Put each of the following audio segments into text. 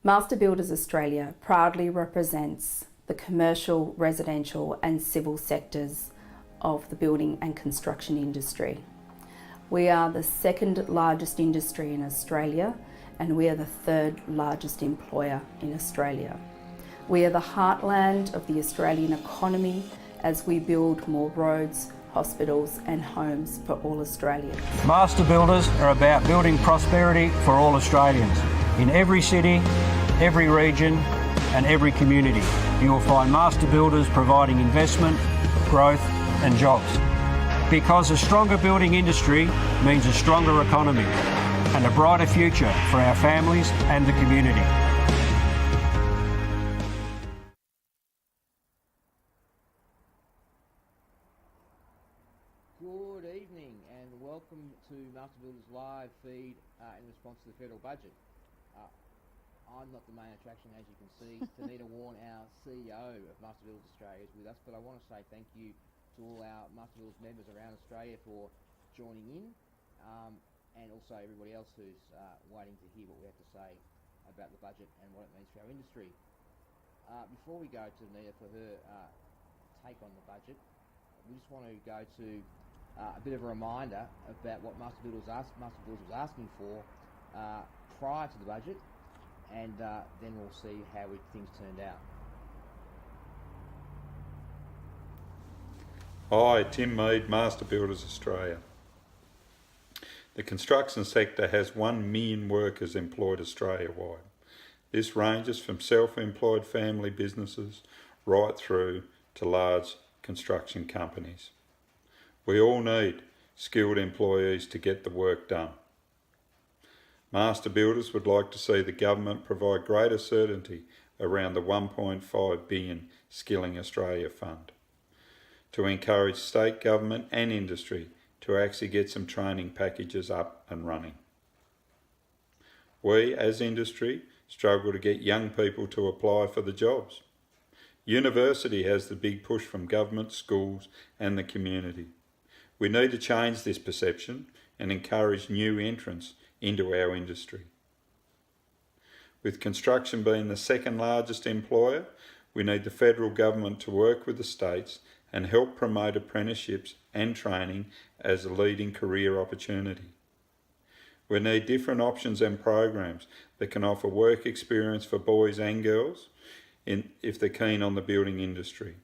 Master Builders Australia proudly represents the commercial, residential and civil sectors of the building and construction industry. We are the second largest industry in Australia and we are the third largest employer in Australia. We are the heartland of the Australian economy as we build more roads, hospitals and homes for all Australians. Master Builders are about building prosperity for all Australians. In every city, every region and every community, you will find Master Builders providing investment, growth and jobs. Because a stronger building industry means a stronger economy and a brighter future for our families and the community. Good evening and welcome to Master Builders Live feed in response to the federal budget. I'm not the main attraction, as you can see. Tanita Warren, our CEO of Master Builders Australia, is with us, but I want to say thank you to all our Master Builders members around Australia for joining in, and also everybody else who's waiting to hear what we have to say about the budget and what it means for our industry. Before we go to Tanita for her take on the budget, we just want to go to a bit of a reminder about what Master Builders was asking for prior to the budget, and then we'll see how things turned out. Hi, Tim Mead, Master Builders Australia. The construction sector has 1 million workers employed Australia-wide. This ranges from self-employed family businesses right through to large construction companies. We all need skilled employees to get the work done. Master Builders would like to see the government provide greater certainty around the $1.5 billion Skilling Australia Fund to encourage state government and industry to actually get some training packages up and running. We, as industry, struggle to get young people to apply for the jobs. University has the big push from government, schools and the community. We need to change this perception and encourage new entrants into our industry. With construction being the second largest employer, we need the federal government to work with the states and help promote apprenticeships and training as a leading career opportunity. We need different options and programs that can offer work experience for boys and girls if they're keen on the building industry.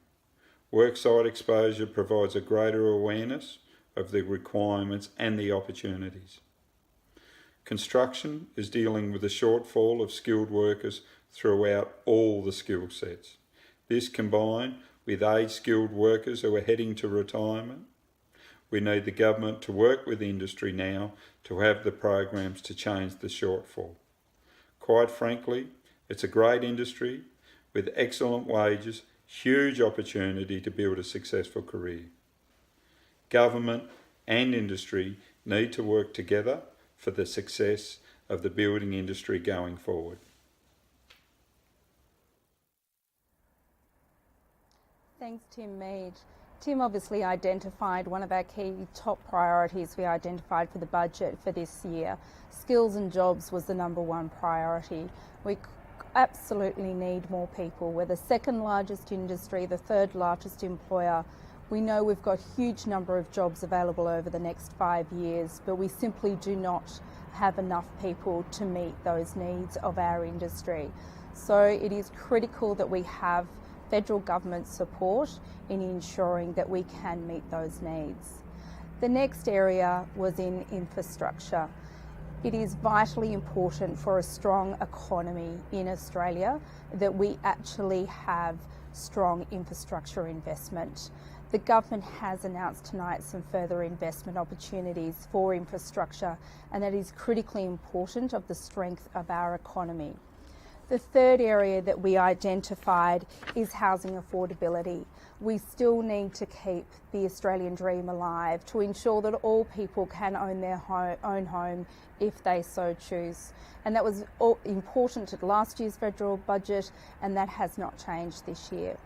Worksite exposure provides a greater awareness of the requirements and the opportunities. Construction is dealing with a shortfall of skilled workers throughout all the skill sets. This combined with aged skilled workers who are heading to retirement. We need the government to work with industry now to have the programs to change the shortfall. Quite frankly, it's a great industry with excellent wages, huge opportunity to build a successful career. Government and industry need to work together for the success of the building industry going forward. Thanks, Tim Mead. Tim obviously identified one of our key top priorities we identified for the budget for this year. Skills and jobs was the #1 priority. We absolutely need more people. We're the second largest industry, the third largest employer. We know we've got a huge number of jobs available over the next 5 years, but we simply do not have enough people to meet those needs of our industry. So it is critical that we have federal government support in ensuring that we can meet those needs. The next area was in infrastructure. It is vitally important for a strong economy in Australia that we actually have strong infrastructure investment. The government has announced tonight some further investment opportunities for infrastructure, and that is critically important of the strength of our economy. The third area that we identified is housing affordability. We still need to keep the Australian dream alive to ensure that all people can own their own home if they so choose. And that was important at last year's federal budget, and that has not changed this year.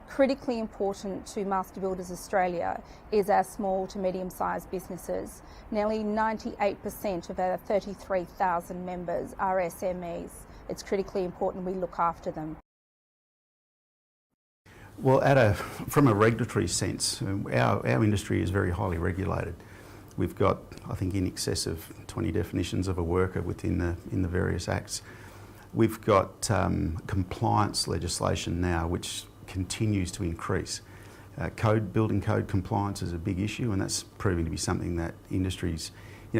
Critically important to Master Builders Australia is our small to medium-sized businesses. Nearly 98% of our 33,000 members are SMEs. it's critically important we look after them. Well, from a regulatory sense, our industry is very highly regulated. We've got, I think, in excess of 20 definitions of a worker in the various acts. We've got compliance legislation now, which continues to increase. Building code compliance is a big issue, and that's proving to be something that industry's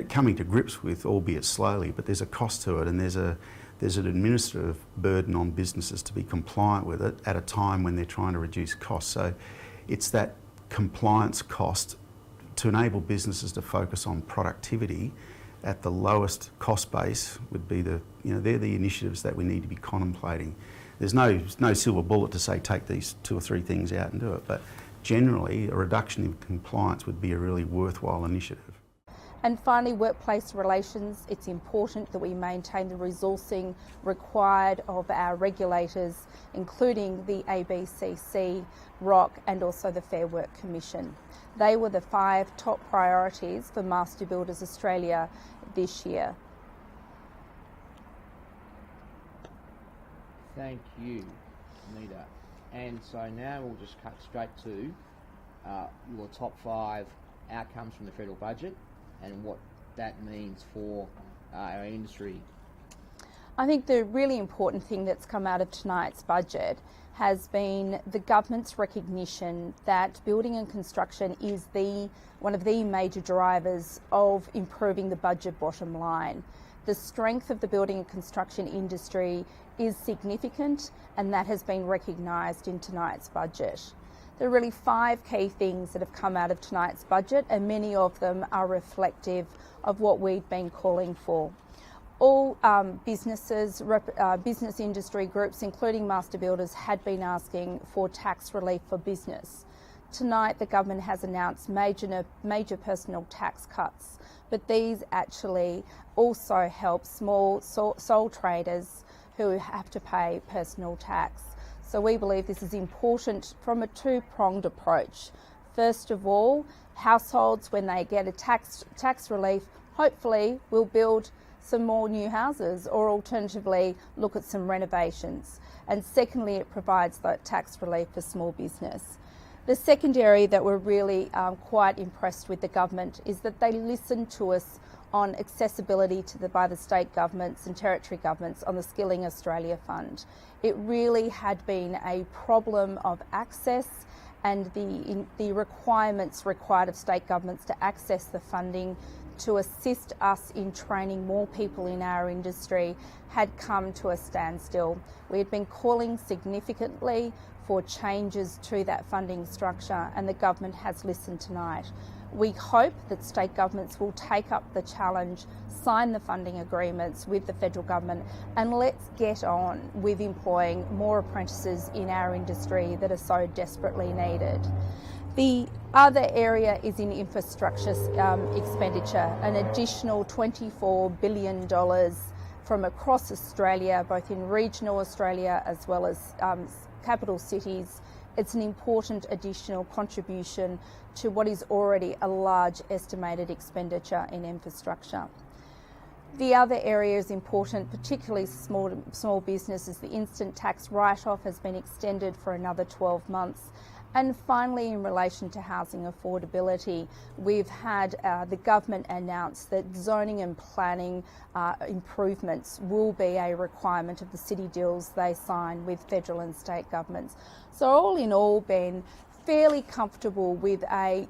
coming to grips with, albeit slowly. But there's a cost to it, and there's an administrative burden on businesses to be compliant with it at a time when they're trying to reduce costs. So it's that compliance cost to enable businesses to focus on productivity at the lowest cost base would be they're the initiatives that we need to be contemplating. There's no silver bullet to say take these 2 or 3 things out and do it, but generally a reduction in compliance would be a really worthwhile initiative. And finally, workplace relations. It's important that we maintain the resourcing required of our regulators, including the ABCC, ROC and also the Fair Work Commission. They were the 5 top priorities for Master Builders Australia this year. Thank you, Anita. And so now we'll just cut straight to your top 5 outcomes from the federal budget and what that means for our industry. I think the really important thing that's come out of tonight's budget has been the government's recognition that building and construction is one of the major drivers of improving the budget bottom line. The strength of the building and construction industry is significant, and that has been recognised in tonight's budget. There are really 5 key things that have come out of tonight's budget, and many of them are reflective of what we've been calling for. All business industry groups, including Master Builders, had been asking for tax relief for business. Tonight, the government has announced major personal tax cuts, but these actually also help small sole traders who have to pay personal tax. So we believe this is important from a 2-pronged approach. First of all, households, when they get a tax relief, hopefully will build some more new houses or alternatively look at some renovations. And secondly, it provides that tax relief for small business. The second area that we're really quite impressed with the government is that they listened to us on accessibility by the state governments and territory governments on the Skilling Australia Fund. It really had been a problem of access, and the requirements required of state governments to access the funding to assist us in training more people in our industry had come to a standstill. We had been calling significantly for changes to that funding structure, and the government has listened tonight. We hope that state governments will take up the challenge, sign the funding agreements with the federal government, and let's get on with employing more apprentices in our industry that are so desperately needed. The other area is in infrastructure expenditure, an additional $24 billion from across Australia, both in regional Australia as well as capital cities. It's an important additional contribution to what is already a large estimated expenditure in infrastructure. The other area is important, particularly small businesses. The instant tax write-off has been extended for another 12 months. And finally, in relation to housing affordability, we've had the government announce that zoning and planning improvements will be a requirement of the city deals they sign with federal and state governments. So all in all, Ben, fairly comfortable with a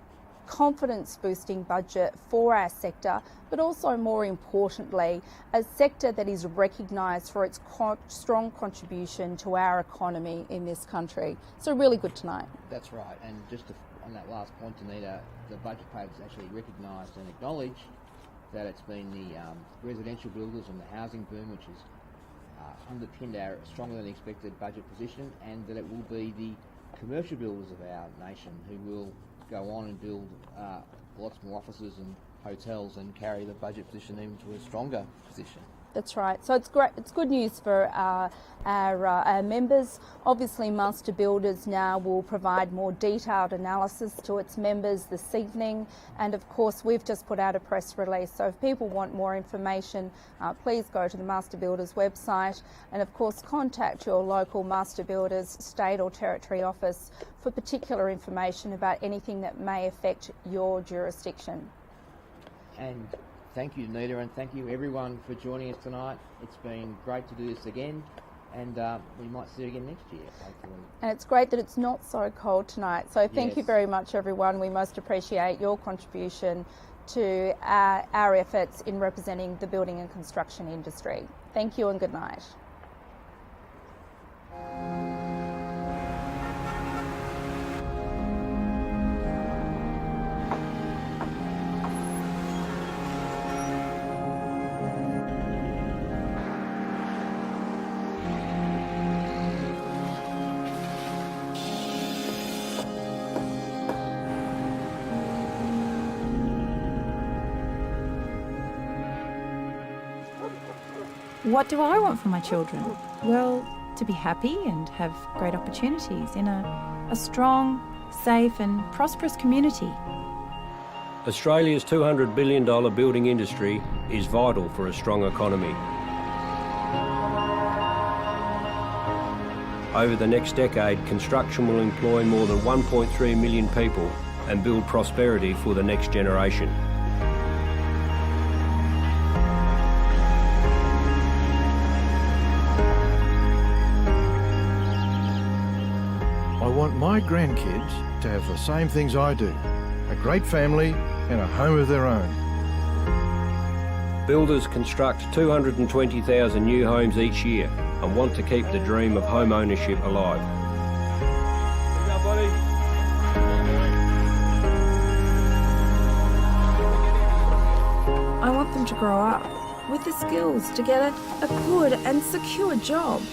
confidence-boosting budget for our sector, but also more importantly, a sector that is recognised for its strong contribution to our economy in this country. So really good tonight. That's right, and just on that last point, Anita, the budget papers actually recognised and acknowledged that it's been the residential builders and the housing boom which has underpinned our stronger than expected budget position, and that it will be the commercial builders of our nation who will go on and build lots more offices and hotels and carry the budget position even to a stronger position. That's right. So it's great. It's good news for our members. Obviously, Master Builders now will provide more detailed analysis to its members this evening, and of course, we've just put out a press release. So if people want more information, please go to the Master Builders website, and of course, contact your local Master Builders state or territory office for particular information about anything that may affect your jurisdiction. And thank you, Nita, and thank you everyone for joining us tonight. It's been great to do this again, and we might see you again next year, hopefully. And it's great that it's not so cold tonight. So thank you Yes. very much, everyone. We most appreciate your contribution to our efforts in representing the building and construction industry. Thank you and good night. What do I want for my children? Well, to be happy and have great opportunities in a strong, safe and prosperous community. Australia's $200 billion building industry is vital for a strong economy. Over the next decade, construction will employ more than 1.3 million people and build prosperity for the next generation. I want my grandkids to have the same things I do, a great family and a home of their own. Builders construct 220,000 new homes each year and want to keep the dream of home ownership alive. I want them to grow up with the skills to get a good and secure job.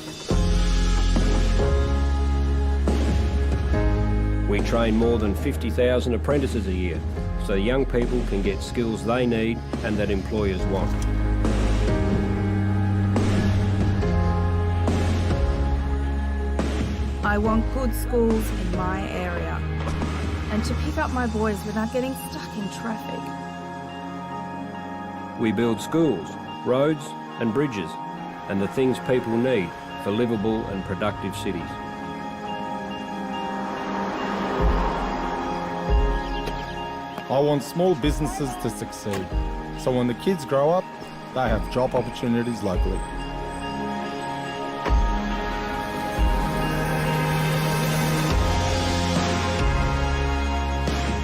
We train more than 50,000 apprentices a year, so young people can get skills they need and that employers want. I want good schools in my area and to pick up my boys without getting stuck in traffic. We build schools, roads and bridges, and the things people need for livable and productive cities. I want small businesses to succeed, so when the kids grow up, they have job opportunities locally.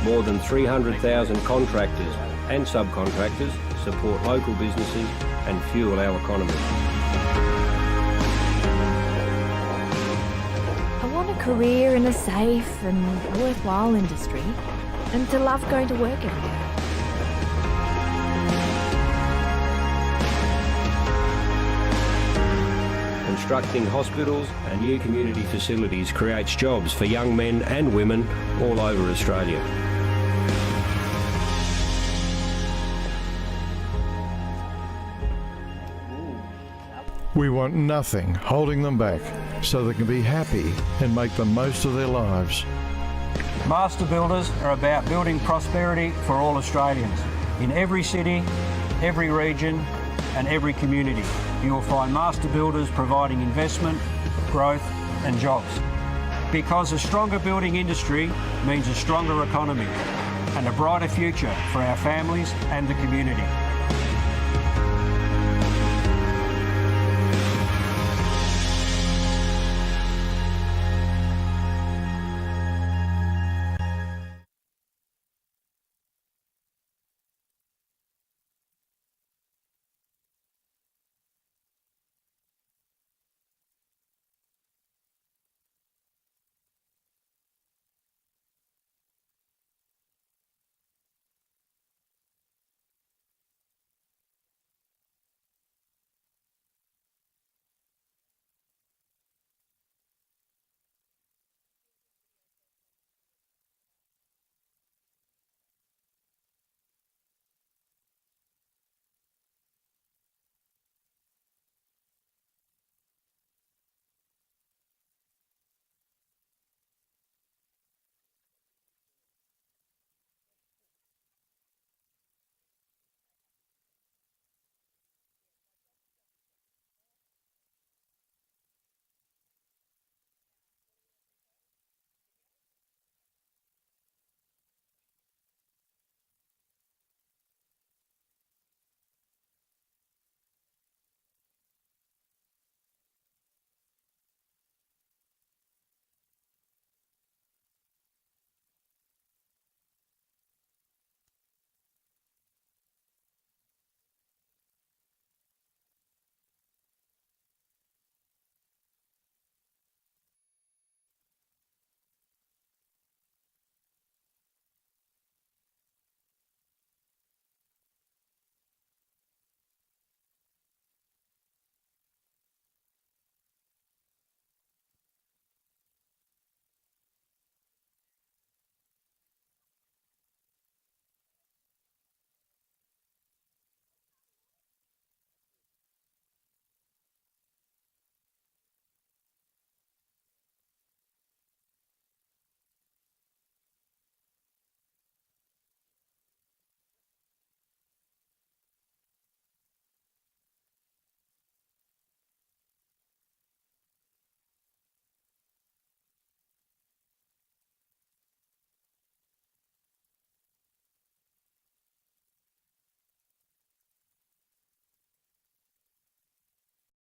More than 300,000 contractors and subcontractors support local businesses and fuel our economy. I want a career in a safe and worthwhile industry and to love going to work every day. Constructing hospitals and new community facilities creates jobs for young men and women all over Australia. We want nothing holding them back so they can be happy and make the most of their lives. Master Builders are about building prosperity for all Australians. In every city, every region and every community, you will find Master Builders providing investment, growth and jobs. Because a stronger building industry means a stronger economy and a brighter future for our families and the community.